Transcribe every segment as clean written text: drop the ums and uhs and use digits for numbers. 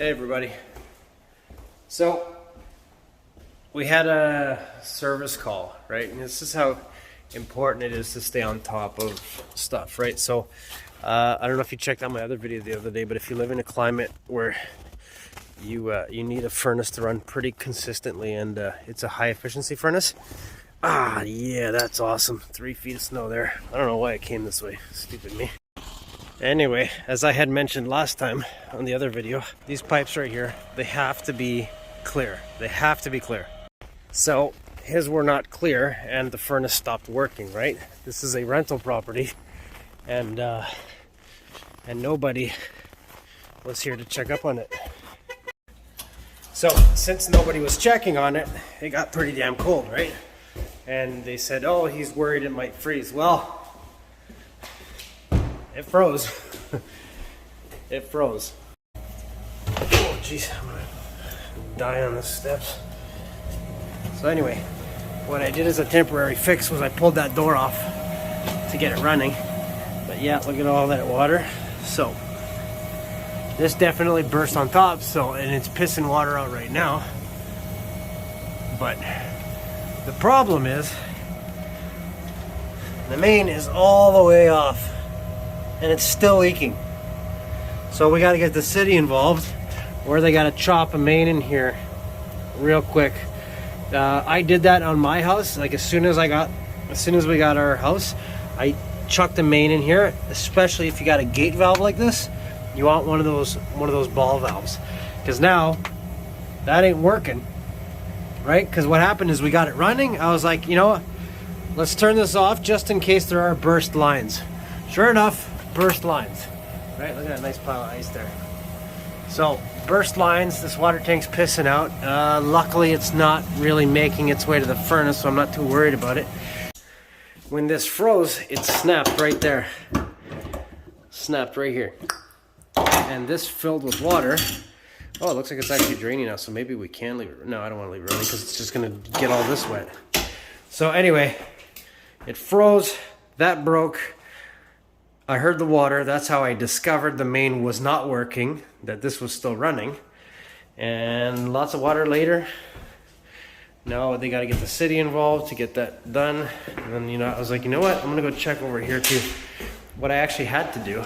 Hey everybody. So we had a service call, right? And this is how important it is to stay on top of stuff, right? So I don't know if you checked out my other video the other day, but if you live in a climate where you need a furnace to run pretty consistently and it's a high efficiency furnace, yeah, that's awesome. 3 feet of snow there. I don't know why it came this way. Stupid me. Anyway, as I had mentioned last time on the other video, these pipes right here, they have to be clear. They have to be clear. So his were not clear and the furnace stopped working, right? This is a rental property and nobody was here to check up on it. So since nobody was checking on it, it got pretty damn cold, right? And they said, oh, he's worried it might freeze. Well, it froze. It froze. Oh, jeez, I'm gonna die on the steps. So anyway, what I did as a temporary fix was I pulled that door off to get it running. But yeah, look at all that water. So this definitely burst on top. So, and it's pissing water out right now. But the problem is the main is all the way off. And it's still leaking. So we got to get the city involved, or they got to chop a main in here real quick. I did that on my house. Like as soon as we got our house, I chucked a main in here. Especially if you got a gate valve like this, you want one of those ball valves, because now that ain't working, right? Because what happened is we got it running. I was like, you know what? Let's turn this off just in case there are burst lines. Sure enough. Burst lines, right? Look at that nice pile of ice there. So burst lines, this water tank's pissing out. Luckily it's not really making its way to the furnace, so I'm not too worried about it. When this froze, it snapped right there. Snapped right here. And this filled with water. Oh, it looks like it's actually draining now, so maybe we can leave it. No, I don't want to leave it running because it's just gonna get all this wet. So anyway, it froze, that broke. I heard the water. That's how I discovered the main was not working, that this was still running. And lots of water later. Now they got to get the city involved to get that done. And then, you know, I was like, you know what? I'm going to go check over here too. What I actually had to do.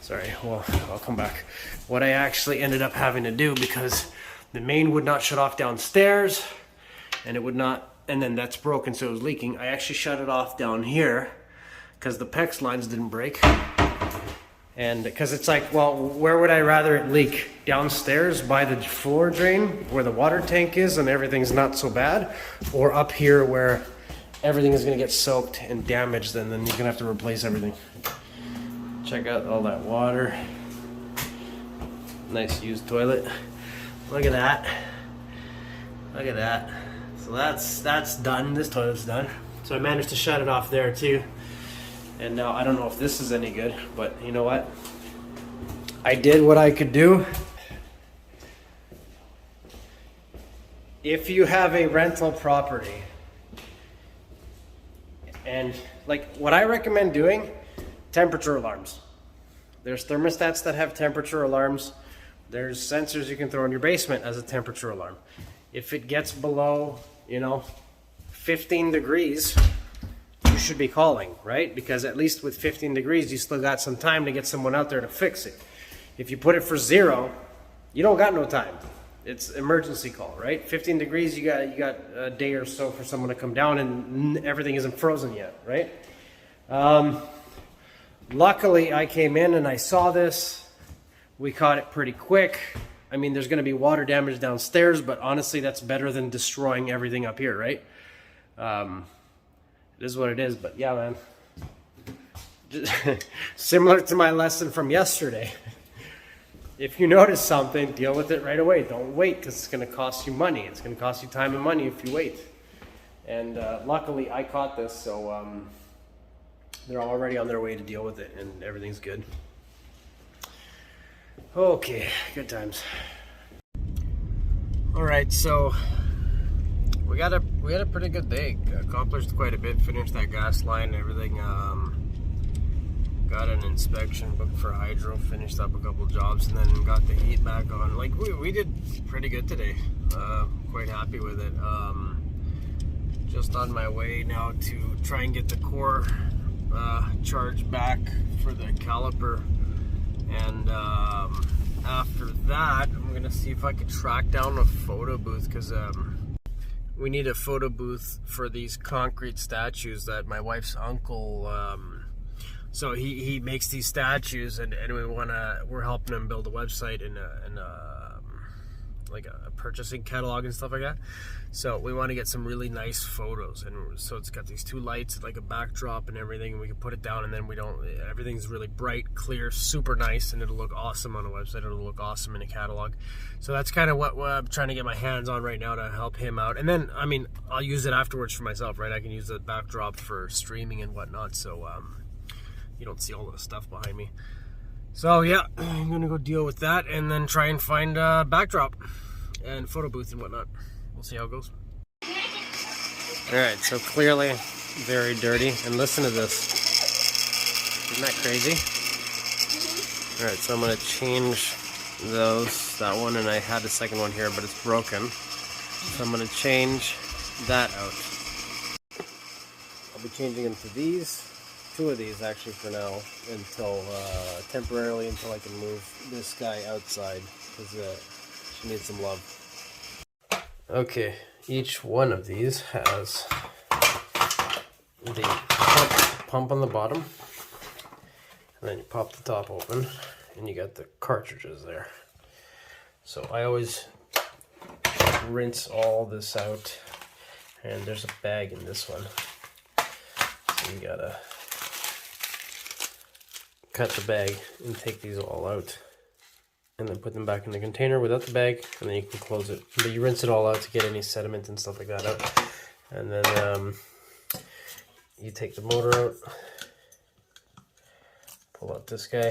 Sorry, well, I'll come back. What I actually ended up having to do, because the main would not shut off downstairs and it would not, and then that's broken, so it was leaking. I actually shut it off down here, because the PEX lines didn't break. And because it's like, well, where would I rather it leak? Downstairs by the floor drain where the water tank is and everything's not so bad, or up here where everything is gonna get soaked and damaged, and then you're gonna have to replace everything. Check out all that water. Nice used toilet. Look at that. Look at that. So that's done. This toilet's done. So I managed to shut it off there too. And now I don't know if this is any good, but you know what? I did what I could do. If you have a rental property, and like what I recommend doing, temperature alarms. There's thermostats that have temperature alarms. There's sensors you can throw in your basement as a temperature alarm. If it gets below, 15 degrees, should be calling, right? Because at least with 15 degrees you still got some time to get someone out there to fix it. If you put it for 0, you don't got no time. It's emergency call, right? 15 degrees, you got a day or so for someone to come down, and everything isn't frozen yet, right? Luckily I came in and I saw this. We caught it pretty quick. I mean, there's going to be water damage downstairs, but honestly that's better than destroying everything up here, right? It is what it is, but yeah, man. Just similar to my lesson from yesterday. If you notice something, deal with it right away. Don't wait, because it's going to cost you money. It's going to cost you time and money if you wait. And luckily, I caught this, so they're already on their way to deal with it, and everything's good. Okay, good times. All right, so we had a pretty good day. Accomplished quite a bit. Finished that gas line and everything. got an inspection booked for hydro, finished up a couple jobs, and then got the heat back on. Like we did pretty good today. Quite happy with it. Just on my way now to try and get the core charged back for the caliper, and after that I'm gonna see if I can track down a photo booth, because we need a photo booth for these concrete statues that my wife's uncle so he makes these statues, and we're helping him build a website and like a purchasing catalog and stuff like that. So we want to get some really nice photos, and so it's got these two lights, like a backdrop and everything, and we can put it down, and then everything's really bright, clear, super nice, and it'll look awesome on a website. It'll look awesome in a catalog. So that's kind of what I'm trying to get my hands on right now to help him out. And then, I mean, I'll use it afterwards for myself, right? I can use the backdrop for streaming and whatnot, so you don't see all the stuff behind me. So yeah, I'm gonna go deal with that and then try and find a backdrop and photo booth and whatnot. We'll see how it goes. Alright, so clearly very dirty, and listen to this. Isn't that crazy? Alright, so I'm gonna change that one, and I had a second one here, but it's broken. So I'm gonna change that out. I'll be changing them to these. Two of these actually for now, until temporarily until I can move this guy outside, because she needs some love. Okay, each one of these has the pump on the bottom, and then you pop the top open and you got the cartridges there. So I always rinse all this out, and there's a bag in this one, so you gotta cut the bag and take these all out, and then put them back in the container without the bag, and then you can close it. But you rinse it all out to get any sediment and stuff like that out, and then you take the motor out, pull out this guy,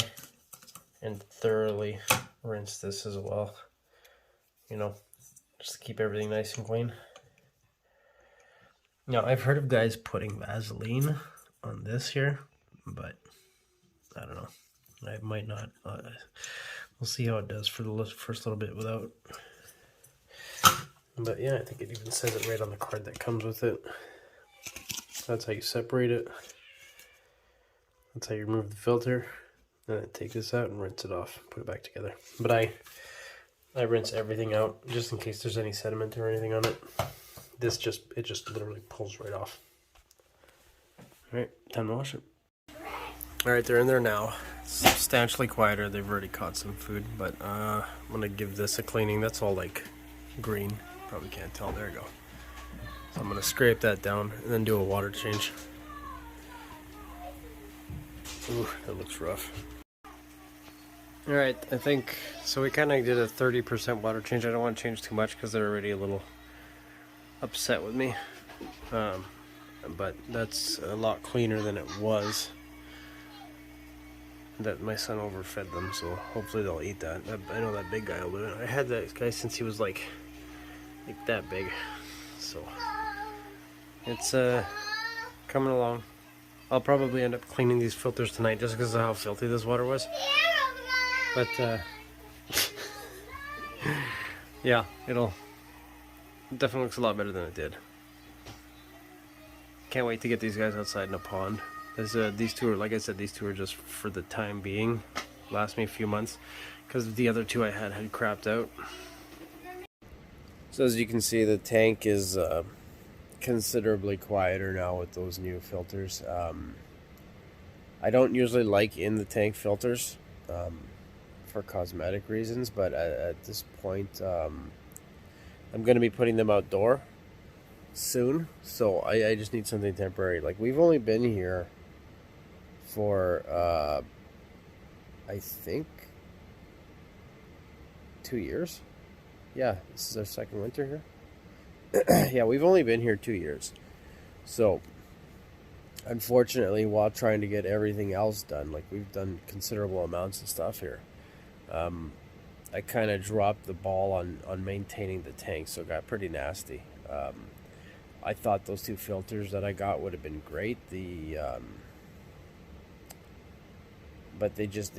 and thoroughly rinse this as well, you know, just to keep everything nice and clean. Now, I've heard of guys putting Vaseline on this here, but I don't know. I might not. We'll see how it does for the first little bit without. But yeah, I think it even says it right on the card that comes with it. That's how you separate it. That's how you remove the filter. Then I take this out and rinse it off. Put it back together. But I rinse everything out just in case there's any sediment or anything on it. It just literally pulls right off. Alright, time to wash it. Alright, they're in there now. It's substantially quieter. They've already caught some food, but I'm going to give this a cleaning. That's all like green. Probably can't tell. There you go. So I'm going to scrape that down and then do a water change. Ooh, that looks rough. Alright, I think, so we kind of did a 30% water change. I don't want to change too much because they're already a little upset with me. But that's a lot cleaner than it was. That my son overfed them, so hopefully they'll eat that. I know that big guy will do it. I had that guy since he was like that big, so it's coming along. I'll probably end up cleaning these filters tonight just because of how filthy this water was. But yeah, it definitely looks a lot better than it did. Can't wait to get these guys outside in a pond. These two are, like I said, these two are just for the time being. Last me a few months, because the other two I had crapped out. So as you can see, the tank is considerably quieter now with those new filters. I don't usually like in the tank filters for cosmetic reasons, but at this point I'm going to be putting them outdoor soon, so I just need something temporary. Like, we've only been here for I think 2 years. Yeah, this is our second winter here. Yeah, we've only been here 2 years. So unfortunately, while trying to get everything else done, like we've done considerable amounts of stuff here, I kind of dropped the ball on maintaining the tank, so it got pretty nasty. I thought those two filters that I got would have been great. but they just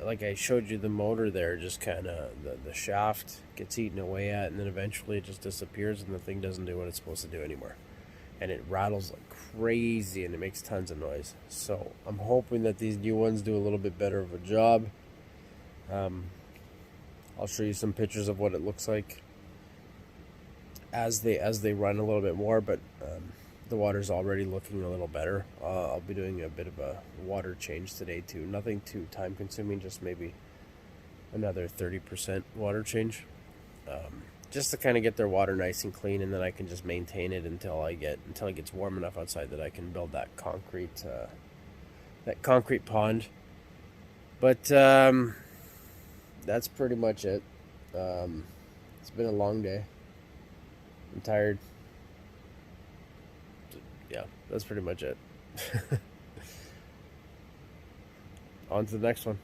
like I showed you the motor there, just kind of the shaft gets eaten away at, and then eventually it just disappears and the thing doesn't do what it's supposed to do anymore, and it rattles like crazy and it makes tons of noise. So I'm hoping that these new ones do a little bit better of a job. I'll show you some pictures of what it looks like as they run a little bit more, but the water's already looking a little better. I'll be doing a bit of a water change today too. Nothing too time consuming, just maybe another 30% water change, just to kind of get their water nice and clean, and then I can just maintain it until it gets warm enough outside that I can build that concrete pond. But that's pretty much it. It's been a long day. I'm tired. Yeah, that's pretty much it. On to the next one.